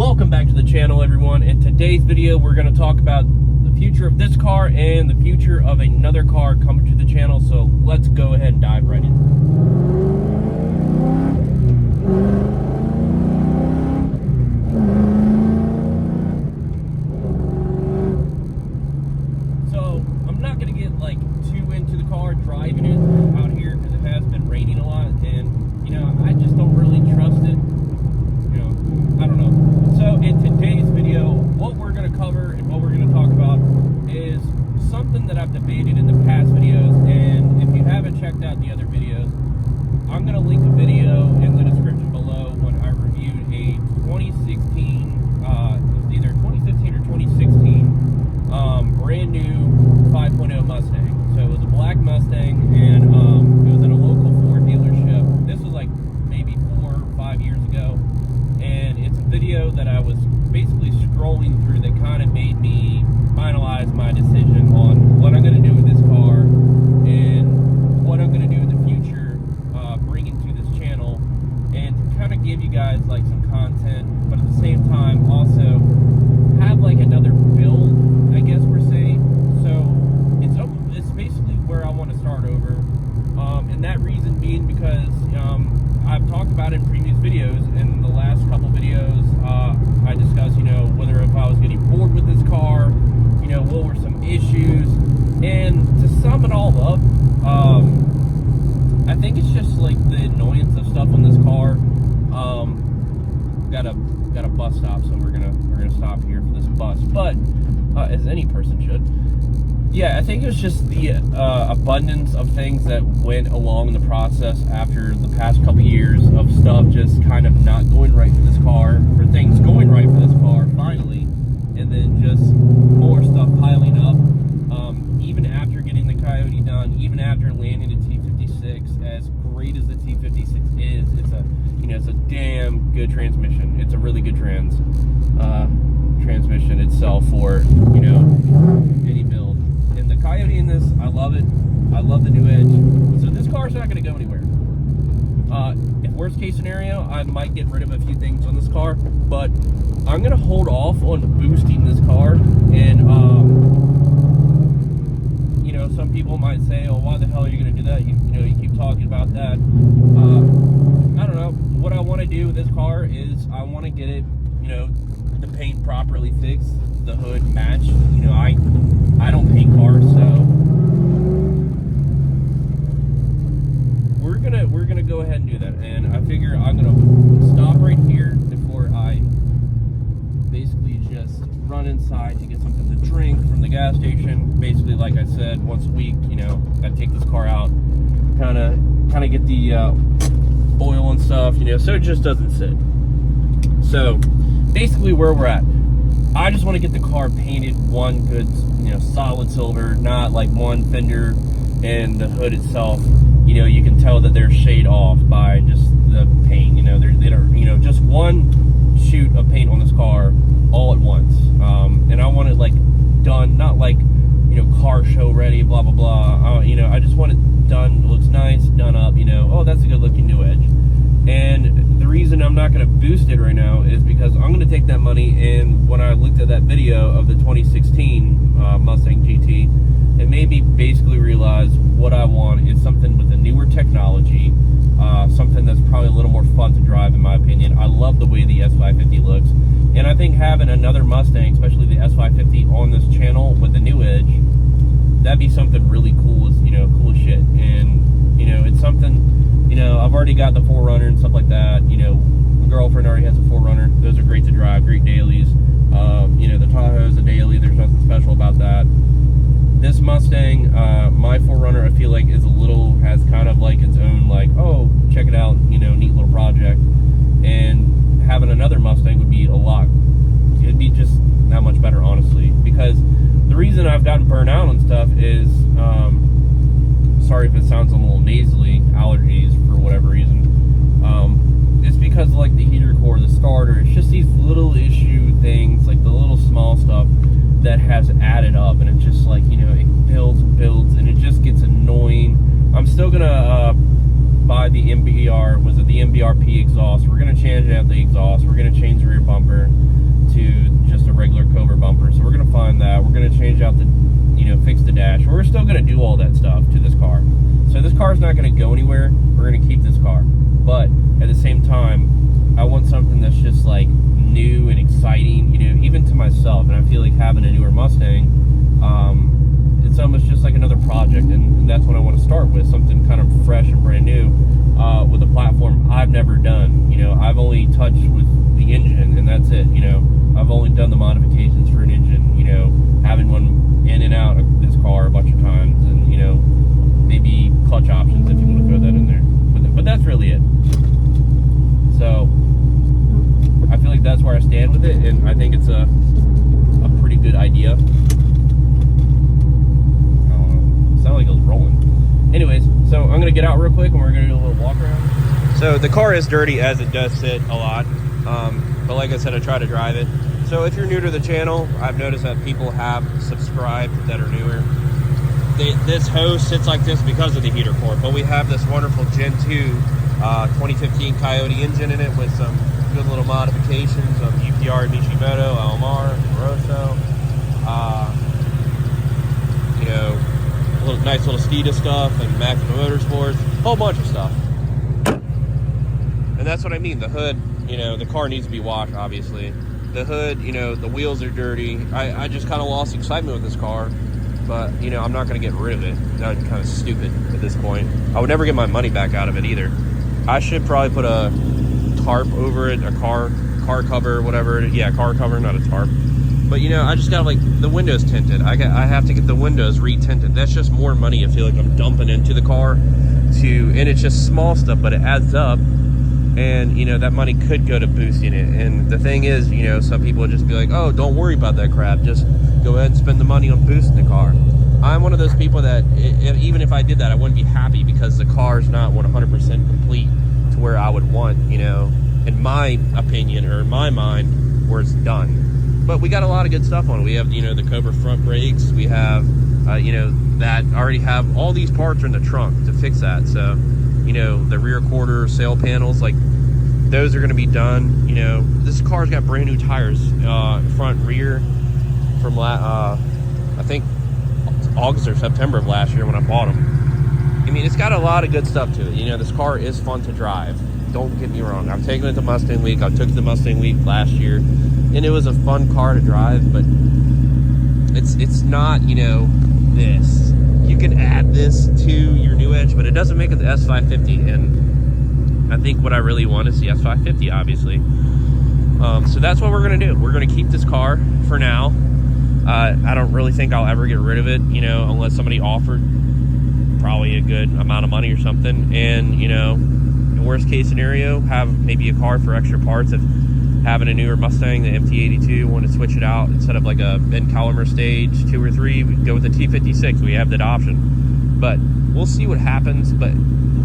Welcome back to the channel, everyone. In today's video, we're going to talk about the future of this car and the future of another car coming to the channel. So let's go ahead and dive right in. So I'm not going to get like too into the car driving it out here because it has been raining a lot, and you know, I just don't really trust it. I don't know. So in today's video, what we're going to cover and what we're going to talk about is something that I've debated in the past videos, and if you haven't checked out the other videos, I'm going to link a video in the description below when I reviewed a 2016, it was either 2015 or 2016, brand new 5.0 Mustang. So it was a black Mustang, and it was at a local Ford dealership. This was like maybe 4 or 5 years ago. And it's a video that I was basically scrolling through that kind of made me finalize my decision on what I'm going to do with this car and what I'm going to do in the future, bringing to this channel, and to kind of give you guys like some content, but at the same time also have like another build, I guess per se. So it's basically where I want to start over, and that reason being because I've talked about it in previous videos. In the last couple videos, I discussed, you know, whether if I was getting bored with this car, you know, what were some issues, and to sum it all up, I think it's just like the annoyance of stuff on this car. Got a bus stop, so we're gonna stop here for this bus, but as any person should. Yeah, I think it was just the abundance of things that went along in the process after the past couple years of stuff just kind of not going right for this car, for things going right for this car finally, and then just more stuff piling up. Even after getting the Coyote done, even after landing the T56, as great as the T56 is, it's a damn good transmission. It's a really good transmission itself for, you know, any build. And the Coyote in this, I love it. I love the new edge. So this car's not going to go anywhere. If worst case scenario, I might get rid of a few things on this car, but I'm going to hold off on boosting this car. And, you know, some people might say, oh, why the hell are you going to do that? You know, you keep talking about that. I don't know. What I want to do with this car is I want to get it, you know, the paint properly fixed, the hood matched. You know, I don't paint cars, so we're gonna go ahead and do that. And I figure I'm gonna stop right here before I basically just run inside to get something to drink from the gas station. Basically, like I said, once a week, you know, I take this car out, kind of get the oil and stuff, you know, so it just doesn't sit. So basically, where we're at, I just want to get the car painted one good, you know, solid silver, not like one fender and the hood itself. You know, you can tell that they're shade off by just the paint. You know, they don't, you know, just one shoot of paint on this car all at once. And I want it like done, not like, you know, car show ready, blah blah blah. You know, I just want it done, looks nice, done up. You know, oh, that's a good looking new edge. And the reason I'm not going to boost it right now is because I'm going to take that money, and when I looked at that video of the 2016 Mustang GT, it made me basically realize what I want is something with a newer technology, something that's probably a little more fun to drive in my opinion. I love the way the S550 looks, and I think having another Mustang, especially the S550 on this channel with the new edge, that'd be something really cool, as you know, cool as shit. And you know, it's something, you know, I've already got the 4Runner and stuff like that. You know, my girlfriend already has a 4Runner. Those are great to drive, great dailies. You know, the Tahoe's a daily. There's nothing special about that. This Mustang, my 4Runner, I feel like has kind of like its own, like, oh, check it out, you know, neat little project. And having another Mustang would be it'd be just that much better, honestly. Because the reason I've gotten burnt out on stuff is, sorry if it sounds a little nasally, allergies for whatever reason. It's because of like the heater core, the starter. It's just these little issue things, like the little small stuff that has added up, and it's just like, you know, it builds, and it just gets annoying. I'm still gonna buy the MBRP exhaust. We're gonna change out the exhaust. We're gonna change the rear bumper. dash. We're still going to do all that stuff to this car. So this car is not going to go anywhere. We're going to keep this car. But at the same time, I want something that's just like new and exciting, you know, even to myself. And I feel like having a newer Mustang, it's almost just like another project. And that's what I want to start with, something kind of fresh and brand new, with a platform I've never done. You know, I've only touched with the engine, and that's it. You know, I've only done the modifications for an engine, you know, having one in and out of this car a bunch of times, and, you know, maybe clutch options if you want to throw that in there. But that's really it. So I feel like that's where I stand with it, and I think it's a pretty good idea. I don't know. It sounded like it was rolling. Anyways, so I'm going to get out real quick and we're going to do a little walk around. So the car is dirty, as it does sit a lot. But like I said, I try to drive it. So if you're new to the channel, I've noticed that people have subscribed that are newer. This hose sits like this because of the heater core, but we have this wonderful Gen 2 2015 Coyote engine in it with some good little modifications of UPR, Mishimoto, LMR, Rosso, you know, nice little Steeda stuff and Maxima Motorsports, a whole bunch of stuff. And that's what I mean. The hood, you know, the car needs to be washed, obviously. The hood, you know, the wheels are dirty. I just kind of lost excitement with this car, but, you know, I'm not going to get rid of it. That would be kind of stupid at this point. I would never get my money back out of it either. I should probably put a tarp over it, a car cover, whatever. Yeah, car cover, not a tarp. But, you know, I just got, like, the windows tinted. I have to get the windows re-tinted. That's just more money I feel like I'm dumping into the car. And it's just small stuff, but it adds up. And, you know, that money could go to boosting it. And the thing is, you know, some people would just be like, oh, don't worry about that crap. Just go ahead and spend the money on boosting the car. I'm one of those people that, even if I did that, I wouldn't be happy because the car is not 100% complete to where I would want, you know, in my opinion or in my mind, where it's done. But we got a lot of good stuff on it. We have, you know, the Cobra front brakes. We have, you know, that already have all these parts are in the trunk to fix that. So, you know, the rear quarter sail panels, like, those are going to be done. You know, this car's got brand new tires, front, rear, from I think August or September of last year when I bought them. I mean, it's got a lot of good stuff to it. You know, this car is fun to drive. Don't get me wrong. I've taken it to Mustang Week. I took it to Mustang Week last year, and it was a fun car to drive. But it's not, you know, this. You can add this to your new Edge, but it doesn't make it the S550. And I think what I really want is the S550, obviously. So that's what we're gonna do. We're gonna keep this car for now. I don't really think I'll ever get rid of it, you know, unless somebody offered probably a good amount of money or something. And, you know, in worst case scenario, have maybe a car for extra parts. If having a newer Mustang, the MT82, want to switch it out instead of like a Ben Calimer stage 2 or 3, we go with the T56. We have that option, but we'll see what happens. But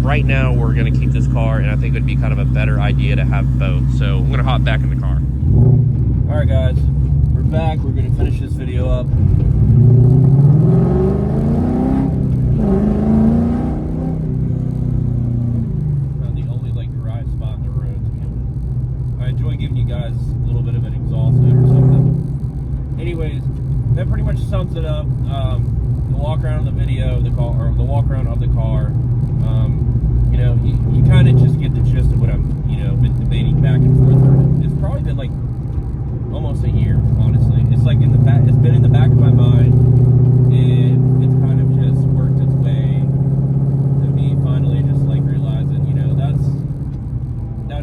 right now we're going to keep this car, and I think it would be kind of a better idea to have both. So I'm going to hop back in the car. All right, guys, we're back. We're going to finish this video up. The only like garage spot in the road. I enjoy giving you guys a little bit of an exhaust note or something. Anyways, that pretty much sums it up. The walk around of the video, the walk around of the car. You know, you kind of just get the gist of what I'm, you know, been debating back and forth. It's probably been like almost a year, honestly. It's like in the back. It's been in the back of my mind, and it's kind of just worked its way to me finally just like realizing, you know, that'd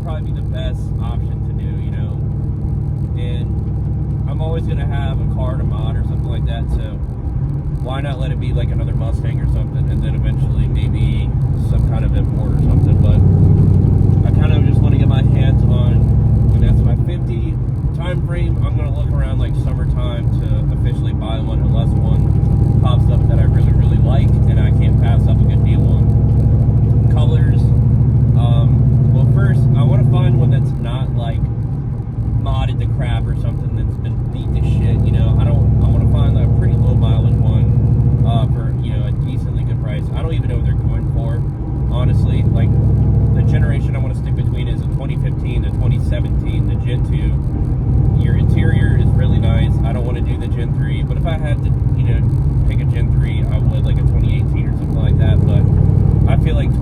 probably be the best option to do, you know. And I'm always gonna have a car to mod or something like that, so why not let it be like another Mustang or something, and then eventually maybe some kind of import or something. But I kind of just want to get my hands on an S550 time frame. I'm going to look around like summertime to officially buy one, unless one pops up that I really, really like and I can't pass up a good deal on. Colors. Well, first, I want to find one that's not like modded to crap or something that's been beat to shit. You know, I want to find a pretty low mileage one for, you know, a decently good price. I don't even know what they're going for, honestly. Like, the generation I want to stick between is a 2015 to 2017, the Gen 2. Your interior is really nice. I don't want to do the Gen 3, but if I had to, you know, pick a Gen 3,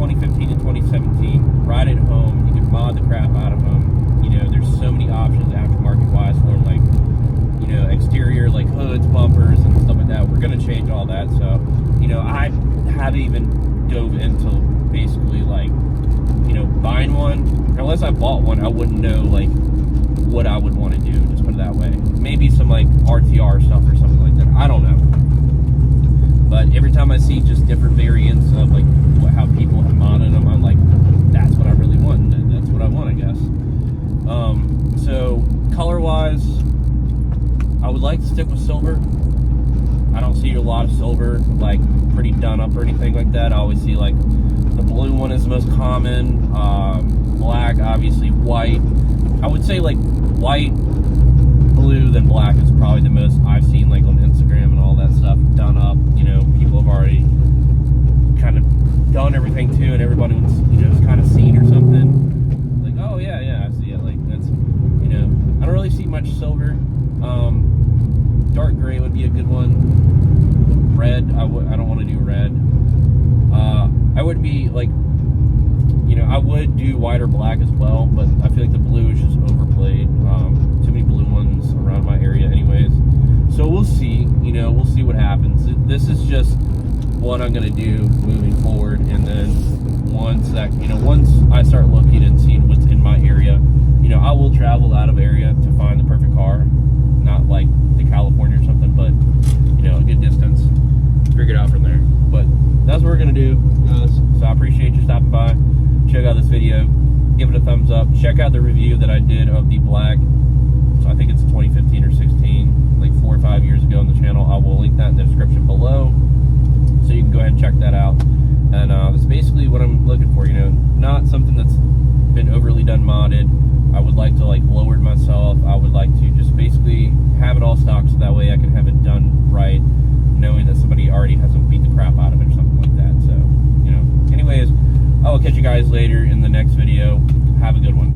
2015 and 2017, right at home. You can mod the crap out of them. You know, there's so many options aftermarket wise for them, like, you know, exterior, like hoods, bumpers, and stuff like that. We're going to change all that. So, you know, I haven't even dove into basically, like, you know, buying one. Unless I bought one, I wouldn't know, like, what I would want to do, just put it that way. Maybe some, like, RTR stuff or something like that. I don't know. But every time I see just different variants of, like, how people have modded them, I'm like, that's what I really want. That's what I want, I guess. So, color-wise, I would like to stick with silver. I don't see a lot of silver, like, pretty done up or anything like that. I always see, like, the blue one is the most common. Black, obviously, white. I would say, like, white, blue, then black is probably the most I've seen, like, on Instagram and all that stuff done up. You know, people have already kind of done everything too, and everybody was, you know, kind of seen or something. Like, oh yeah, I see it. Like, that's, you know, I don't really see much silver. Dark gray would be a good one. Red, I don't want to do red. I would be like, you know, I would do white or black as well, but I feel like the blue is just overplayed. Too many blue ones around my area anyways. So we'll see, you know, we'll see what happens. This is just what I'm going to do moving forward, and then once I start looking and seeing what's in my area, you know, I will travel out of area to find the perfect car. Not like to California or something, but, you know, a good distance. Figure it out from there. But that's what we're going to do, guys. So I appreciate you stopping by. Check out this video. Give it a thumbs up. Check out the review that I did of the black. So I think it's 2015 or 16, like 4 or 5 years ago on the channel. I will link that in the description below, so you can go ahead and check that out. And that's basically what I'm looking for, you know, not something that's been overly done modded. I would like to, like, lower it myself. I would like to just basically have it all stocked, so that way I can have it done right, knowing that somebody already hasn't beat the crap out of it or something like that. So, you know, anyways, I will catch you guys later in the next video. Have a good one.